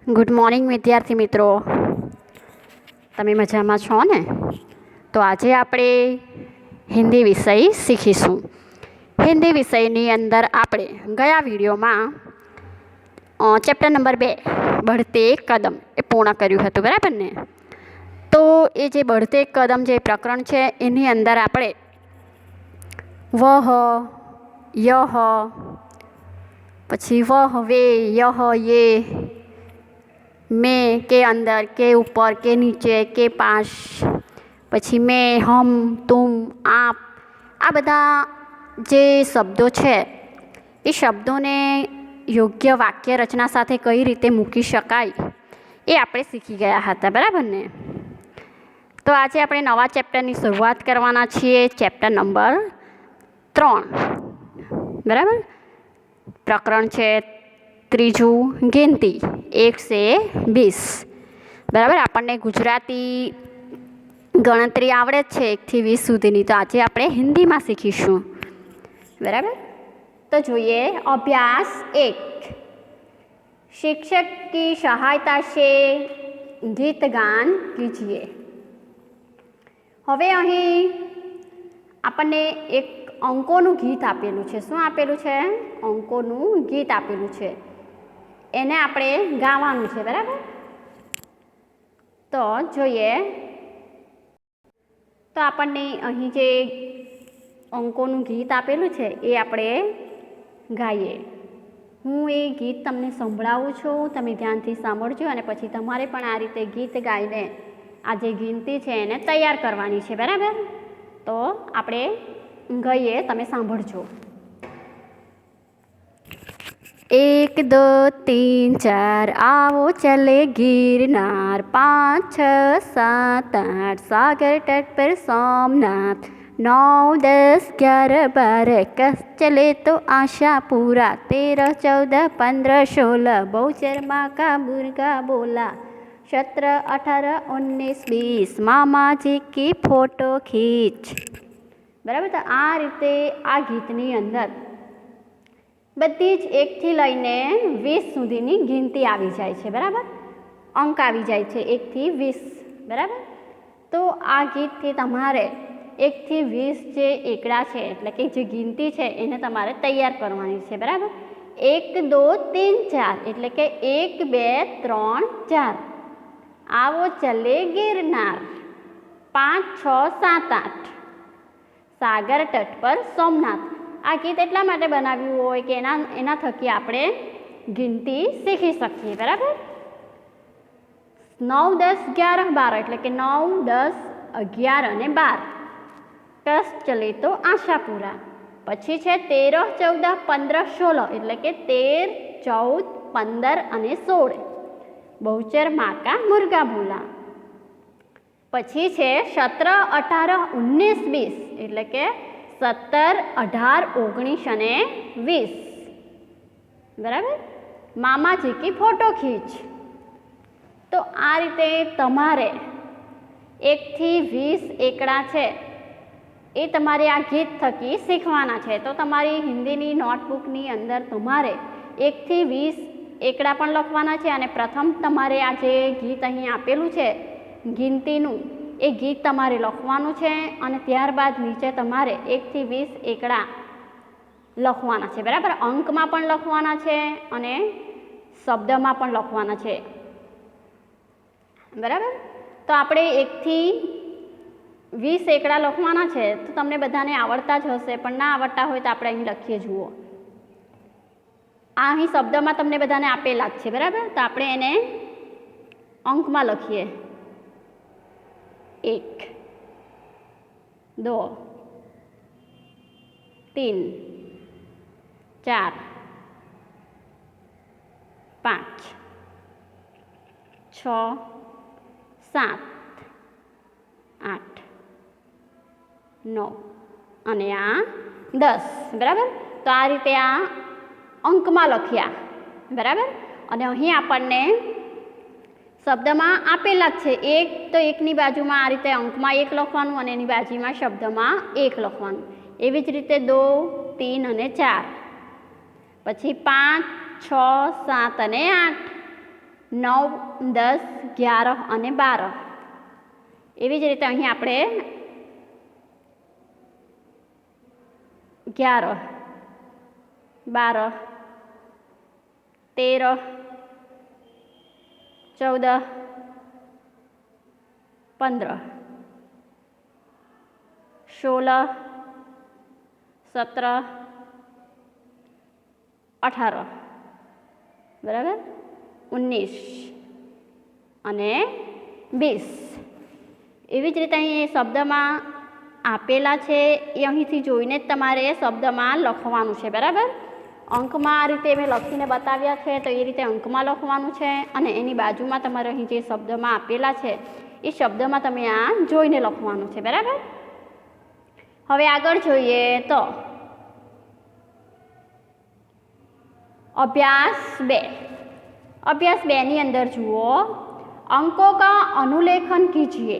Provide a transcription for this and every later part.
Good morning વિદ્યાર્થી મિત્રો, તમે મજામાં છો ને? તો આજે આપણે હિન્દી વિષય શીખીશું. હિન્દી વિષયની અંદર આપણે ગયા વિડીયોમાં ચેપ્ટર નંબર 2 बढ़ते कदम એ પૂર્ણ કર્યું હતું, બરાબર ને? તો એ જે बढ़ते कदम જે પ્રકરણ છે એની અંદર આપણે વહ, યહ, પછી વહ, વે, યહ, યે, મેં કે અંદર, કે ઉપર, કે નીચે, કે પાસ, પછી મેં, હમ, તુમ, આપ, આ બધા જે શબ્દો છે એ શબ્દોને યોગ્ય વાક્ય રચના સાથે કઈ રીતે મૂકી શકાય એ આપણે શીખી ગયા હતા, બરાબર ને? તો આજે આપણે નવા ચેપ્ટરની શરૂઆત કરવાના છીએ, ચેપ્ટર નંબર 3, બરાબર? પ્રકરણ છે ત્રીજું, ગિનતી 1 से 20, બરાબર? આપણને ગુજરાતી ગણતરી આવડે જ છે 1 થી 20 સુધીની, તો આજે આપણે હિન્દીમાં શીખીશું, બરાબર? तो જોઈએ अभ्यास 1, शिक्षक की सहायता से गीत गान कीजिए. હવે અહીં આપણને એક અંકોનું ગીત આપેલું છે. શું આપેલું છે? અંકોનું ગીત આપેલું છે. એને આપણે ગાવાનું છે, બરાબર? તો જોઈએ, તો આપણને અહીં જે અંકોનું ગીત આપેલું છે એ આપણે ગાઈએ. હું એ ગીત તમને સંભળાવું છું, તમે ધ્યાનથી સાંભળજો અને પછી તમારે પણ આ રીતે ગીત ગાઈને આ જે ગિનતી છે એને તૈયાર કરવાની છે, બરાબર? તો આપણે ગાઈએ, તમે સાંભળજો. 1 2 3 4 आओ चले गिरनार, 5 6 7 8 सागर तट पर सोमनाथ, 9 10 11 12 कस चले तो आशापुरा, 13 14 15 16 बहुचर माँ का मुर्गा बोला, 17 18 19 20 मामा जी की फोटो खींच. બરાબર? તો આ રીતે આ ગીતની અંદર બધી જ 1 થી લઈને 20 સુધીની ગિનતી આવી જાય છે, બરાબર? અંક આવી જાય છે 1 થી 20, બરાબર? તો આ ગીતથી તમારે 1 થી 20 જે એકડા છે એટલે કે જે ગિનતી છે એને તમારે તૈયાર કરવાની છે, બરાબર? 1 2 3 4 એટલે કે 1 2 3 4, આવો ચલે ગિરનાર, 5 6 7 8 સાગર તટ પર સોમનાથ. આ ગીત એટલા માટે બનાવ્યું હોય કે એના થકી આપણે ગિનતી શીખી શકીએ, બરાબર? 9 10 11 12 એટલે કે 9 10 11 અને 12 કસ ચલે તો આશાપુરા. પછી છે 13 14 15 16 એટલે કે 13 14 15 અને 16 બહુચર માકા મુર્ગા બોલા. પછી છે 17 18 19 20 એટલે કે 17 18 19 અને 20, બરાબર? મામાજી કી ફોટો ખીંચ. તો આ રીતે તમારે 1 થી 20 એકડા છે એ તમારે આ ગીત થકી શીખવાના છે. તો તમારી હિન્દીની નોટબુકની અંદર તમારે 1 થી 20 એકડા પણ લખવાના છે અને પ્રથમ તમારે આ જે ગીત અહીં આપેલું છે ગિનતીનું એ ગીત તમારે લખવાનું છે અને ત્યારબાદ નીચે તમારે 1 થી 20 એકડા લખવાના છે, બરાબર? અંકમાં પણ લખવાના છે અને શબ્દમાં પણ લખવાના છે, બરાબર? તો આપણે 1 થી 20 એકડા લખવાના છે. તો તમને બધાને આવડતા જ હશે, પણ ના આવડતા હોય તો આપણે અહીં લખીએ. જુઓ, આ અહીં શબ્દમાં તમને બધાને આપેલા જ છે, બરાબર? તો આપણે એને અંકમાં લખીએ. 1 2 3 4 5 6 7 8 9 અને આ 10, બરાબર? તો આ રીતે આ અંકમાં લખ્યા, બરાબર? અને અહીં આપણને શબ્દમાં આપેલા જ છે. 1 તો 1ની બાજુમાં આ રીતે અંકમાં 1 લખવાનું અને એની બાજુમાં શબ્દમાં 1 લખવાનું. એવી જ રીતે 2 3 અને 4, પછી 5 6 7 અને 8, 9, 10, 11 અને 12. એવી જ રીતે અહીં આપણે 11, 12, 13, 14, 15, 16, 17, 18, બરાબર, 19 અને 20. એવી જ રીતે અહીં શબ્દમાં આપેલા છે એ અહીંથી જોઈને જ તમારે શબ્દમાં લખવાનું છે, બરાબર. અંકમાં આ રીતે મેં લખીને બતાવ્યા છે તો એ રીતે અંકમાં લખવાનું છે અને એની બાજુમાં તમારે અહીં જે શબ્દમાં આપેલા છે એ શબ્દમાં તમે આ જોઈને લખવાનું છે, બરાબર. હવે આગળ જોઈએ તો અભ્યાસ 2. अभ्यास 2 ની અંદર જુઓ, અંકો કા અનુલેખન કીજીએ.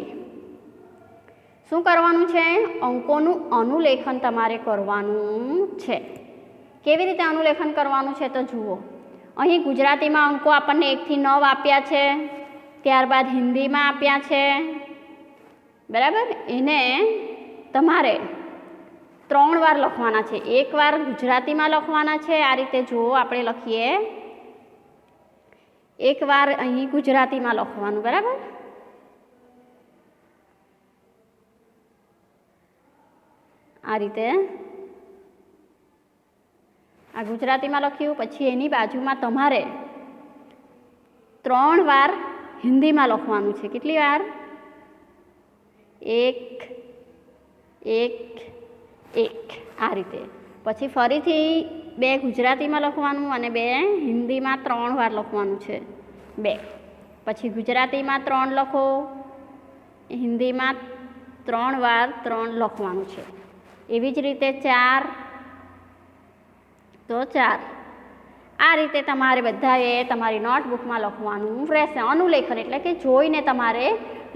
શું કરવાનું છે? અંકોનું અનુલેખન તમારે કરવાનું છે. કેવી રીતે અનુલેખન કરવાનું છે તો જુઓ, અહીં ગુજરાતીમાં અંકો આપણને 1 થી 9 આપ્યા છે, ત્યારબાદ હિન્દીમાં આપ્યા છે, બરાબર. એને તમારે 3 વાર લખવાના છે. 1 વાર ગુજરાતીમાં લખવાના છે, આ રીતે જુઓ આપણે લખીએ. 1 વાર અહીં ગુજરાતીમાં લખવાનું, બરાબર. આ રીતે આ ગુજરાતીમાં લખ્યું, પછી એની બાજુમાં તમારે 3 વાર હિન્દીમાં લખવાનું છે. કેટલી વાર? 1, 1, 1, આ રીતે. પછી ફરીથી 2 ગુજરાતીમાં લખવાનું અને 2 હિન્દીમાં 3 વાર લખવાનું છે. 2 પછી ગુજરાતીમાં 3 લખો, હિન્દીમાં 3 વાર 3 લખવાનું છે. એવી જ રીતે 4 તો 4. આ રીતે તમારે બધાએ તમારી નોટબુકમાં લખવાનું રહેશે. અનુલેખન એટલે કે જોઈને તમારે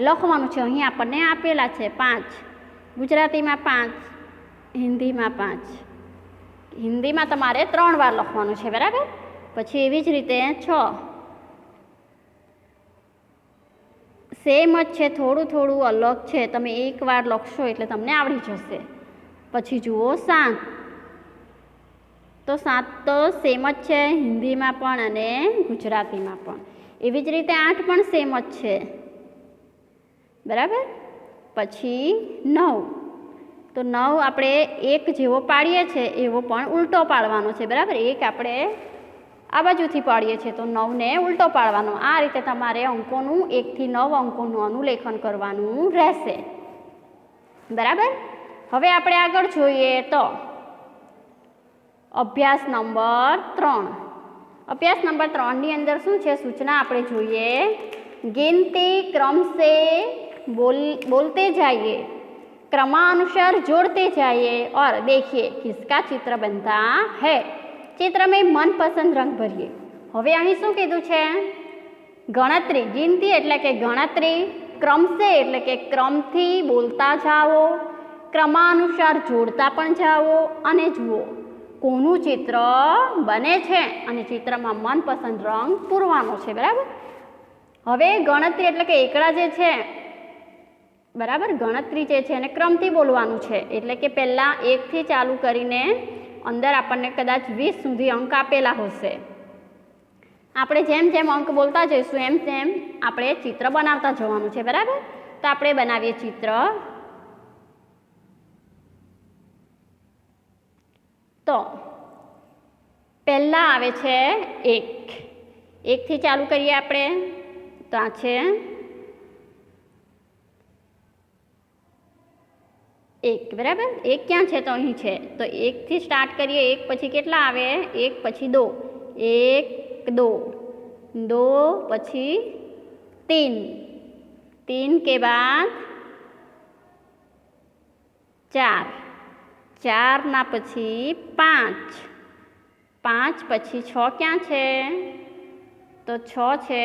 લખવાનું છે. અહીં આપણને આપેલા છે 5, ગુજરાતીમાં 5, હિન્દીમાં 5. હિન્દીમાં તમારે 3 વાર લખવાનું છે, બરાબર. પછી એવી જ રીતે 6 સેમ જ છે, થોડું થોડું અલગ છે. તમે 1 વાર લખશો એટલે તમને આવડી જશે. પછી જુઓ 7, તો 7 તો સેમ જ છે, હિન્દીમાં પણ અને ગુજરાતીમાં પણ. એવી જ રીતે 8 પણ સેમ જ છે, બરાબર. પછી 9, તો 9 આપણે 1 જેવો પાડીએ છીએ એવો પણ ઉલટો પાડવાનો છે, બરાબર. 1 આપણે આ બાજુથી પાડીએ છીએ તો 9ને ઉલટો પાડવાનો. આ રીતે તમારે અંકોનું 1 થી 9 અંકોનું અનુલેખન કરવાનું રહેશે, બરાબર. હવે આપણે આગળ જોઈએ તો અભ્યાસ નંબર 3. અભ્યાસ નંબર 3 ની અંદર શું છે? સૂચના આપણે જોઈએ. गिनती क्रम से बोलते जाइए, क्रमानुसार जोड़ते जाइए और देखिए किसका चित्र बनता है. चित्र में मनपसंद रंग भरिए. હવે અહીં શું કીધું છે? ગણતરી. ગિનતી એટલે કે ગણતરી, ક્રમ સે એટલે કે ક્રમથી બોલતા જાઓ, ક્રમાનુસાર જોડતા પણ જાઓ અને જુઓ કોનું ચિત્ર બને છે અને ચિત્રમાં મનપસંદ રંગ પૂરવાનો છે, બરાબર. હવે ગણતરી એટલે કે એકડા જે છે, બરાબર, ગણતરી જે છે એને ક્રમથી બોલવાનું છે. એટલે કે પહેલાં 1 થી ચાલુ કરીને અંદર આપણને કદાચ 20 સુધી અંક આપેલા હશે. આપણે જેમ જેમ અંક બોલતા જઈશું એમ તેમ આપણે ચિત્ર બનાવતા જવાનું છે, બરાબર. તો આપણે બનાવીએ ચિત્ર. તો પહેલાં આવે છે 1. 1 થી ચાલુ કરીએ આપણે. તો આ છે 1, બરાબર. 1 ક્યાં છે? તો અહીં છે. તો 1 થી સ્ટાર્ટ કરીએ. 1 પછી કેટલા આવે? 1 પછી 2, 1, 2, 2 પછી 3, 3 के बाद 4, 4 ના પછી 5, 5 પછી 6 ક્યાં છે? તો 6 છે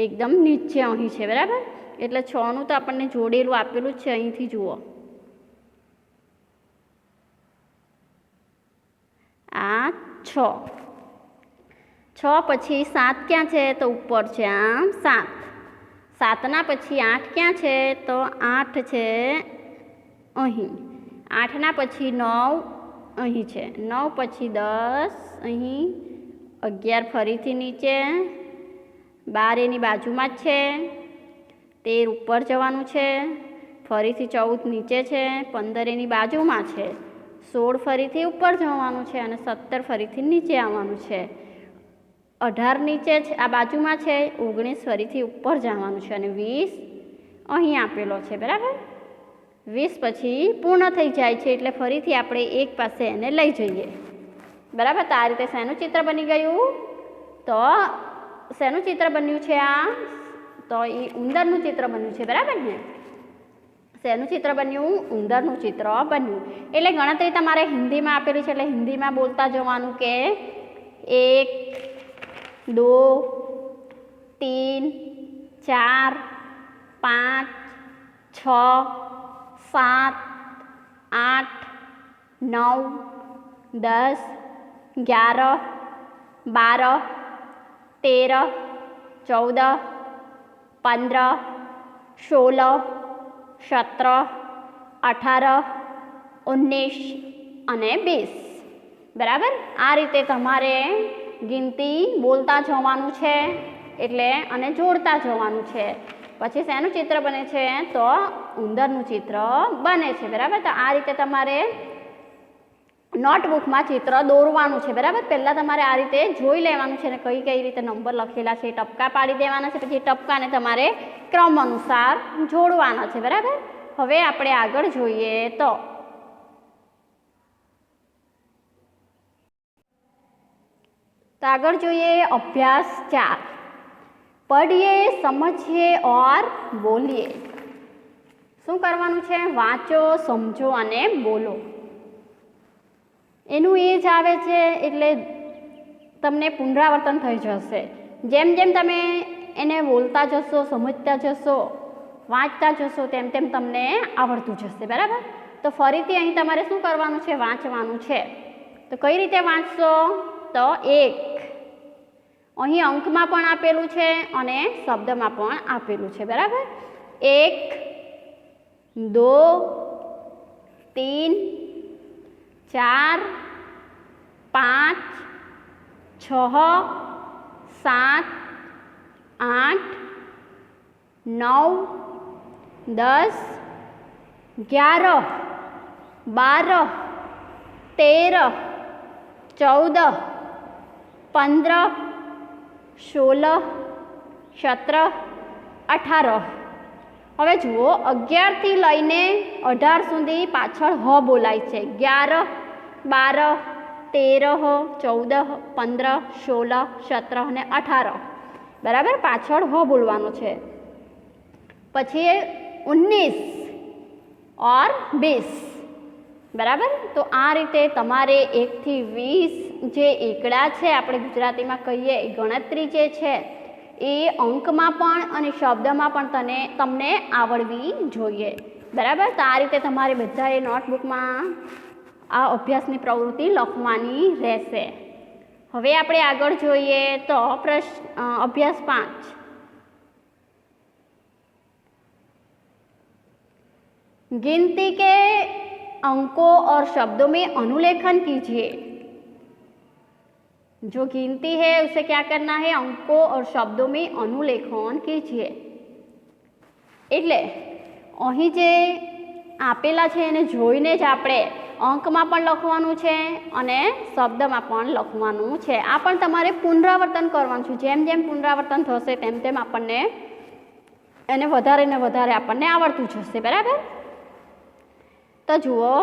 એકદમ નીચે અહીં છે, બરાબર. એટલે 6નું તો આપણને જોડેલું આપેલું જ છે. અહીંથી જુઓ, આ 6. 6 પછી 7 ક્યાં છે? તો ઉપર છે, આમ 7. 7ના પછી 8 ક્યાં છે? તો 8 છે અહીં. 8ના પછી 9 અહીં છે. 9 પછી 10 અહીં. 11 ફરીથી નીચે. 12 એની બાજુમાં જ છે. 13 ઉપર જવાનું છે. ફરીથી 14 નીચે છે. 15 એની બાજુમાં છે. 16 ફરીથી ઉપર જવાનું છે અને 17 ફરીથી નીચે આવવાનું છે. 18 નીચે છે, આ બાજુમાં છે. 19 ફરીથી ઉપર જવાનું છે અને 20 અહીં આપેલો છે, બરાબર. 20 પછી પૂર્ણ થઈ જાય છે એટલે ફરીથી આપણે એક પાસે એને લઈ જઈએ, બરાબર. તો આ રીતે શેનું ચિત્ર બની ગયું? તો શેનું ચિત્ર બન્યું છે આ? તો એ ઉંદરનું ચિત્ર બન્યું છે, બરાબર ને. શેનું ચિત્ર બન્યું? ઉંદરનું ચિત્ર બન્યું. એટલે ગણતરી તમારે હિન્દીમાં આપેલી છે એટલે હિન્દીમાં બોલતા જવાનું કે 1 2 3 4 5 6 7 8 9 10 11 12 13 14 15 16 17 18 19 અને 20, બરાબર. આ રીતે તમારે ગિનતી બોલતા જવાનું છે એટલે અને જોડતા જવાનું છે. પછી શેનું ચિત્ર બને છે? તો ઉંદરનું ચિત્ર બને છે, બરાબર. તો આ રીતે તમારે નોટબુકમાં ચિત્ર દોરવાનું છે, બરાબર. પહેલાં તમારે આ રીતે જોઈ લેવાનું છે અને કઈ કઈ રીતે નંબર લખેલા છે ટપકા પાડી દેવાના છે. પછી ટપકાને તમારે ક્રમ અનુસાર જોડવાના છે, બરાબર. હવે આપણે આગળ જોઈએ તો આગળ જોઈએ અભ્યાસ 4. પढ़िए समझिए और बोलिए. શું કરવાનું છે? વાંચો, સમજો અને બોલો. એનું એ જ આવે છે એટલે તમને પુનરાવર્તન થઈ જશે. જેમ જેમ તમે એને બોલતા જશો, સમજતા જશો, વાંચતા જશો તેમ તેમ તમને આવડતું જશે, બરાબર. તો ફરીથી અહીં તમારે શું કરવાનું છે? વાંચવાનું છે. તો કઈ રીતે વાંચશો? તો 1 અહીં અંકમાં પણ આપેલું છે અને શબ્દમાં પણ આપેલું છે, બરાબર. 1 2 3 4 5 6 7 8 9 10 11 12 13 14 15 16 17 18. હવે જુઓ 11 થી લઈને 18 સુધી પાછળ હ બોલાય છે. 11 12 13 14 15 16 17 અને 18, બરાબર. પાછળ હ બોલવાનો છે. પછી 19 और 20, બરાબર. તો આ રીતે તમારે 1 થી 20 જે એકડા છે, આપણે ગુજરાતીમાં કહીએ ગણતરી જે છે એ અંકમાં પણ અને શબ્દમાં પણ તમને આવડવી જોઈએ, બરાબર. તો આ રીતે તમારે બધાએ નોટબુકમાં આ અભ્યાસની પ્રવૃત્તિ લખવાની રહેશે. હવે આપણે આગળ જોઈએ તો અભ્યાસ 5. गिनती के अंकों और शब्दों में अनुलेखन कीजिए. जो गिनती है उसे क्या करना है? अंकों और शब्दों में अनुलेखन कीजिए. એટલે અહીં જે આપેલા છે એને જોઈને જ આપણે અંકમાં પણ લખવાનું છે અને શબ્દમાં પણ લખવાનું છે. આ પણ તમારે પુનરાવર્તન કરવાનું છે. જેમ જેમ પુનરાવર્તન થશે તેમ તેમ આપણને એને વધારે ને વધારે આપણને આવડતું જશે, બરાબર. તો જુઓ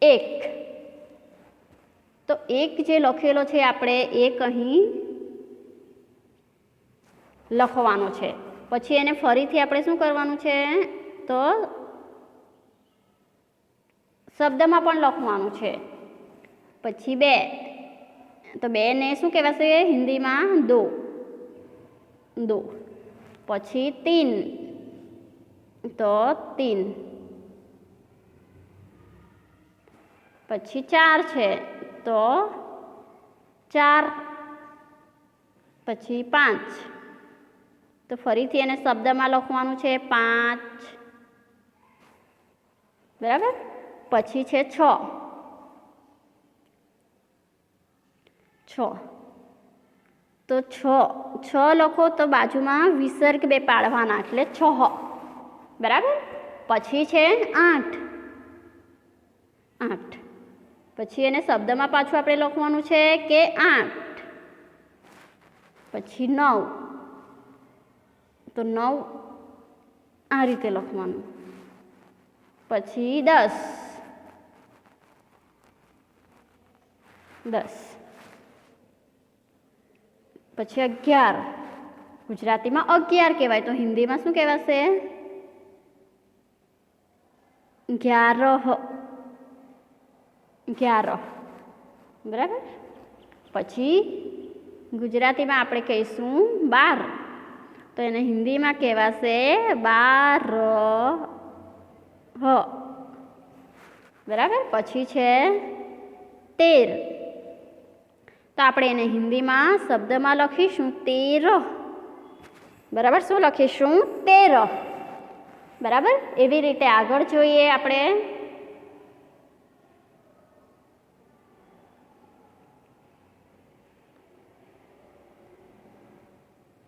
1, તો 1 જે લખેલો છે આપણે 1 અહીં લખવાનો છે. પછી એને ફરીથી આપણે શું કરવાનું છે? તો શબ્દમાં પણ લખવાનું છે. પછી 2, તો 2 ને શું કહેવાશે હિન્દીમાં? 2. પછી 3, તો 3. પછી 4 છે તો 4 પછી 5 તો ફરીથી એને શબ્દમાં લખવાનું છે 5 બરાબર. પછી છે 6 તો 6 લખો તો બાજુમાં વિસર્ગ 2 પાડવાના એટલે 6 બરાબર. પછી છે 8 પછી એને શબ્દમાં પાછું આપણે લખવાનું છે કે 8 પછી 9 તો 9 આ રીતે લખવાનું. પછી 10 પછી 11 ગુજરાતીમાં 11 કહેવાય તો હિન્દીમાં શું કહેવાશે 11 બરાબર. પછી ગુજરાતીમાં આપણે કહીશું 12 તો એને હિન્દીમાં કહેવાશે 12 બરાબર. પછી છે 13 તો આપણે એને હિન્દીમાં શબ્દમાં લખીશું 13 બરાબર. શું લખીશું 13 બરાબર. એવી રીતે આગળ જોઈએ આપણે.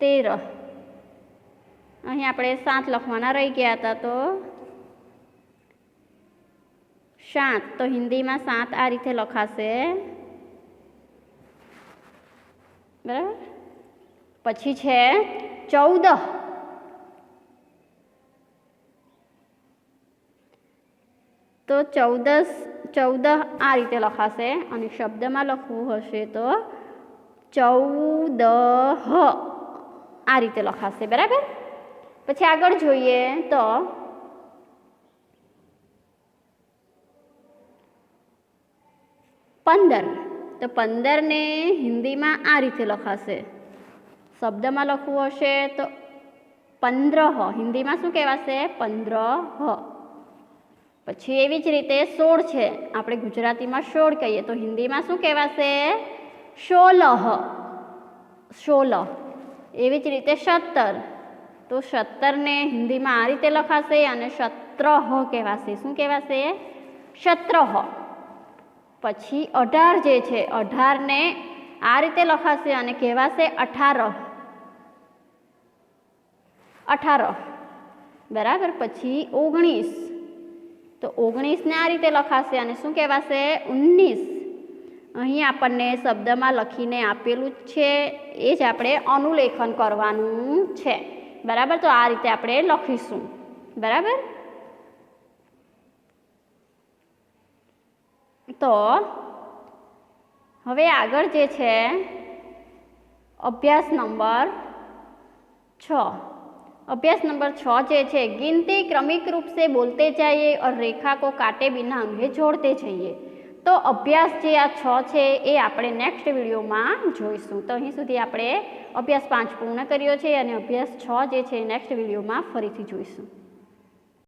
13 અહીં આપણે 7 લખવાના રહી ગયા હતા તો 7 તો હિન્દીમાં 7 આ રીતે લખાશે બરાબર. પછી છે 14 તો 14 આ રીતે લખાશે અને શબ્દમાં લખવું હશે તો 14 આ રીતે લખાશે બરાબર. પછી આગળ જોઈએ તો 15 તો 15 ને હિન્દીમાં આ રીતે લખાશે. શબ્દમાં લખવું હશે તો 15 હિન્દીમાં શું કહેવાશે 15. પછી એવી જ રીતે 16 છે આપણે ગુજરાતીમાં 16 કહીએ તો હિન્દીમાં શું કહેવાશે 16. એવી જ રીતે 17 તો 17 ને હિન્દીમાં આ રીતે લખાશે અને 17 કહેવાશે. શું કહેવાશે 17. પછી 18 જે છે 18 ને આ રીતે લખાશે અને કહેવાશે 18 બરાબર. પછી 19 તો 19 ને આ રીતે લખાશે અને શું કહેવાશે 19. અહીં આપણને શબ્દમાં લખીને આપેલું જ છે એ જ આપણે અનુલેખન કરવાનું છે બરાબર. તો આ રીતે આપણે લખીશું બરાબર. તો હવે આગળ જે છે અભ્યાસ નંબર 6 જે છે गिनती क्रमिक रूप से बोलते जाइए और रेखा को काटे बिना उन्हें जोड़ते जाइए. તો અભ્યાસ જે આ 6 છે એ આપણે નેક્સ્ટ વિડીયોમાં જોઈશું. તો અહીં સુધી આપણે અભ્યાસ 5 પૂર્ણ કર્યો છે અને અભ્યાસ 6 જે છે નેક્સ્ટ વિડીયોમાં ફરીથી જોઈશું.